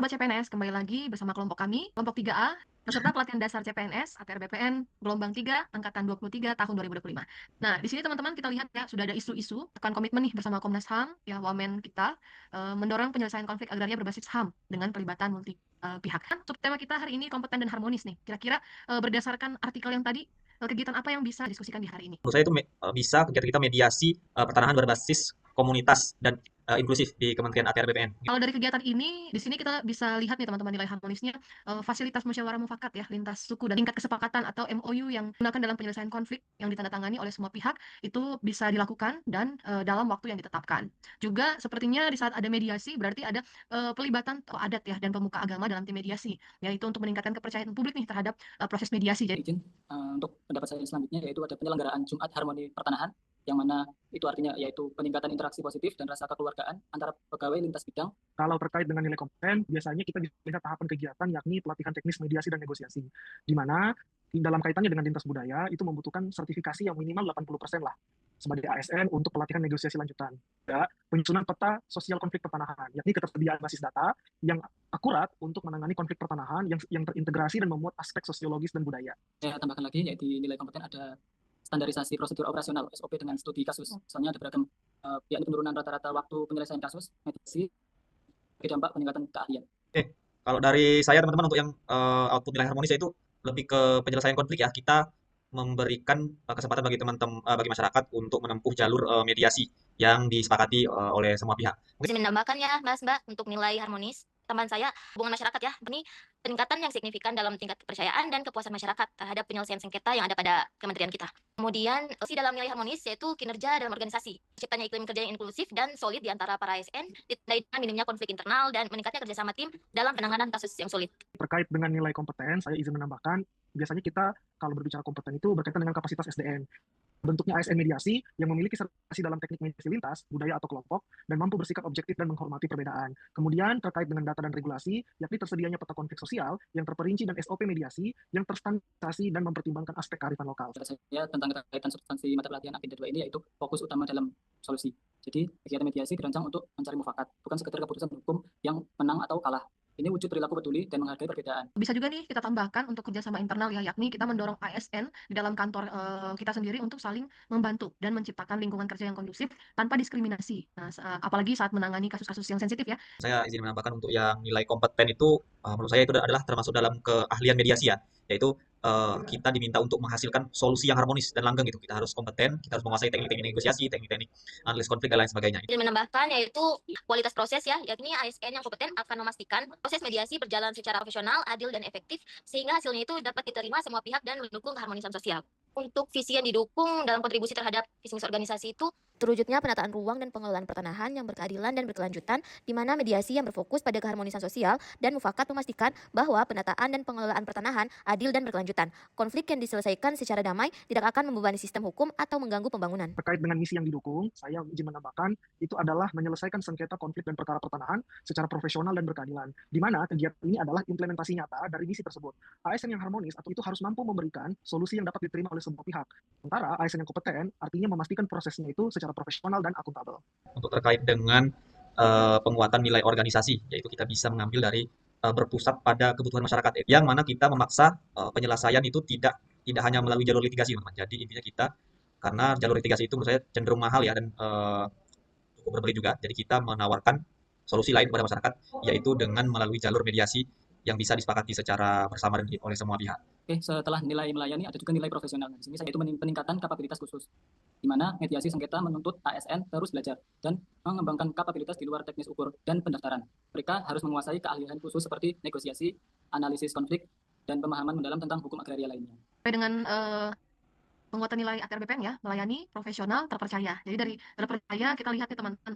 Sobat CPNS, kembali lagi bersama kelompok kami, kelompok 3A, peserta pelatihan dasar CPNS, ATR BPN, gelombang 3, angkatan 23, tahun 2025. Nah, di sini teman-teman kita lihat ya, sudah ada isu-isu, tekan komitmen nih bersama Komnas HAM, ya Wamen kita, mendorong penyelesaian konflik agraria berbasis HAM dengan pelibatan multi pihak. Subtema kita hari ini kompeten dan harmonis nih. Kira-kira berdasarkan artikel yang tadi, kegiatan apa yang bisa diskusikan di hari ini? Menurut saya itu bisa kegiatan kita mediasi pertanahan berbasis komunitas dan inklusif di Kementerian ATR BPN. Kalau dari kegiatan ini, di sini kita bisa lihat nih teman-teman nilai harmonisnya, fasilitas musyawarah mufakat ya, lintas suku dan tingkat kesepakatan atau MOU yang digunakan dalam penyelesaian konflik yang ditandatangani oleh semua pihak, itu bisa dilakukan dan dalam waktu yang ditetapkan. Juga sepertinya di saat ada mediasi, berarti ada pelibatan tokoh adat ya dan pemuka agama dalam tim mediasi, yaitu untuk meningkatkan kepercayaan publik nih terhadap proses mediasi. Jadi Izin untuk pendapat saya selanjutnya yaitu ada penyelenggaraan Jumat Harmoni Pertanahan, yang mana itu artinya yaitu peningkatan interaksi positif dan rasa kekeluargaan antara pegawai lintas bidang. Kalau terkait dengan nilai kompeten, biasanya kita bisa lihat tahapan kegiatan yakni pelatihan teknis mediasi dan negosiasi, di mana dalam kaitannya dengan lintas budaya itu membutuhkan sertifikasi yang minimal 80% lah sebagai ASN untuk pelatihan negosiasi lanjutan. Ya, penyusunan peta sosial konflik pertanahan, yakni ketersediaan basis data yang akurat untuk menangani konflik pertanahan yang terintegrasi dan memuat aspek sosiologis dan budaya. Saya tambahkan lagi yaitu nilai kompeten ada standarisasi prosedur operasional SOP dengan studi kasus. Misalnya ada beragam yakni penurunan rata-rata waktu penyelesaian kasus, mediasi, dampak peningkatan keahlian. Kalau dari saya teman-teman untuk yang output nilai harmonis itu lebih ke penyelesaian konflik ya. Kita memberikan kesempatan bagi teman-teman bagi masyarakat untuk menempuh jalur mediasi yang disepakati oleh semua pihak. Izin menambahkan ya Mas Mbak untuk nilai harmonis tambahan saya hubungan masyarakat ya, ini peningkatan yang signifikan dalam tingkat kepercayaan dan kepuasan masyarakat terhadap penyelesaian sengketa yang ada pada kementerian kita. Kemudian dalam nilai harmonis yaitu kinerja dalam organisasi, terciptanya iklim kerja yang inklusif dan solid di antara para ASN, ditandai dengan minimnya konflik internal dan meningkatnya kerjasama tim dalam penanganan kasus yang sulit. Terkait dengan nilai kompeten, saya izin menambahkan, biasanya kita kalau berbicara kompeten itu berkaitan dengan kapasitas SDM. Bentuknya ASN mediasi yang memiliki sertifikasi dalam teknik mediasi lintas, budaya atau kelompok, dan mampu bersikap objektif dan menghormati perbedaan. Kemudian terkait dengan data dan regulasi, yakni tersedianya peta konflik sosial yang terperinci dan SOP mediasi yang terstandarisasi dan mempertimbangkan aspek kearifan lokal. Saya tentang kaitan substansi mata pelatihan agenda 2 ini yaitu fokus utama dalam solusi. Jadi kegiatan mediasi dirancang untuk mencari mufakat, bukan sekedar keputusan hukum yang menang atau kalah. Ini wujud perilaku peduli dan menghargai perbedaan. Bisa juga nih kita tambahkan untuk kerjasama internal ya, yakni kita mendorong ASN di dalam kantor kita sendiri untuk saling membantu dan menciptakan lingkungan kerja yang kondusif tanpa diskriminasi. Nah, apalagi saat menangani kasus-kasus yang sensitif ya. Saya izin menambahkan untuk yang nilai kompeten itu menurut saya itu adalah termasuk dalam keahlian mediasi ya, yaitu kita diminta untuk menghasilkan solusi yang harmonis dan langgeng gitu. Kita harus kompeten, kita harus menguasai teknik-teknik negosiasi, teknik-teknik analisis konflik dan lain sebagainya. Izin menambahkan yaitu kualitas proses ya, yakni ASN yang kompeten akan memastikan proses mediasi berjalan secara profesional, adil dan efektif sehingga hasilnya itu dapat diterima semua pihak dan mendukung keharmonisan sosial. Untuk visi yang didukung dalam kontribusi terhadap visi misi organisasi itu terwujudnya penataan ruang dan pengelolaan pertanahan yang berkeadilan dan berkelanjutan, di mana mediasi yang berfokus pada keharmonisan sosial dan mufakat memastikan bahwa penataan dan pengelolaan pertanahan adil dan berkelanjutan. Konflik yang diselesaikan secara damai tidak akan membebani sistem hukum atau mengganggu pembangunan. Terkait dengan misi yang didukung, saya izin menambahkan itu adalah menyelesaikan sengketa konflik dan perkara pertanahan secara profesional dan berkeadilan, di mana kegiatan ini adalah implementasi nyata dari misi tersebut. ASN yang harmonis atau itu harus mampu memberikan solusi yang dapat diterima oleh semua pihak. Sementara ASN yang kompeten artinya memastikan prosesnya itu secara profesional dan akuntabel. Untuk terkait dengan penguatan nilai organisasi, yaitu kita bisa mengambil dari berpusat pada kebutuhan masyarakat, yang mana kita memaksa penyelesaian itu tidak hanya melalui jalur litigasi, teman-teman. Jadi intinya kita, karena jalur litigasi itu menurut saya cenderung mahal ya dan cukup berbeli juga. Jadi kita menawarkan solusi lain kepada masyarakat, yaitu dengan melalui jalur mediasi yang bisa disepakati secara bersama oleh semua pihak. Setelah nilai melayani ada juga nilai profesional. Di sini yaitu peningkatan kapabilitas khusus, di mana mediasi sengketa menuntut ASN terus belajar dan mengembangkan kapabilitas di luar teknis ukur dan pendaftaran. Mereka harus menguasai keahlian khusus seperti negosiasi, analisis konflik, dan pemahaman mendalam tentang hukum agraria lainnya. Dengan penguatan nilai ATR BPN ya, melayani, profesional, terpercaya. Jadi dari terpercaya kita lihat nih teman-teman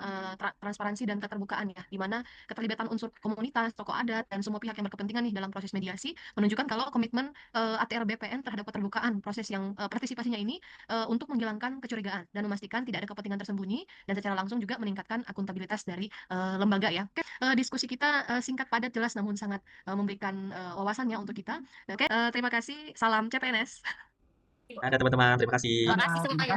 transparansi dan keterbukaan ya, di mana keterlibatan unsur komunitas, tokoh adat, dan semua pihak yang berkepentingan nih dalam proses mediasi menunjukkan kalau komitmen ATR BPN terhadap keterbukaan proses yang partisipasinya ini untuk menghilangkan kecurigaan dan memastikan tidak ada kepentingan tersembunyi dan secara langsung juga meningkatkan akuntabilitas dari lembaga ya. Diskusi kita singkat, padat, jelas namun sangat memberikan wawasannya untuk kita. Terima kasih. Salam CPNS. Ada teman-teman, terima kasih. Terima kasih semuanya.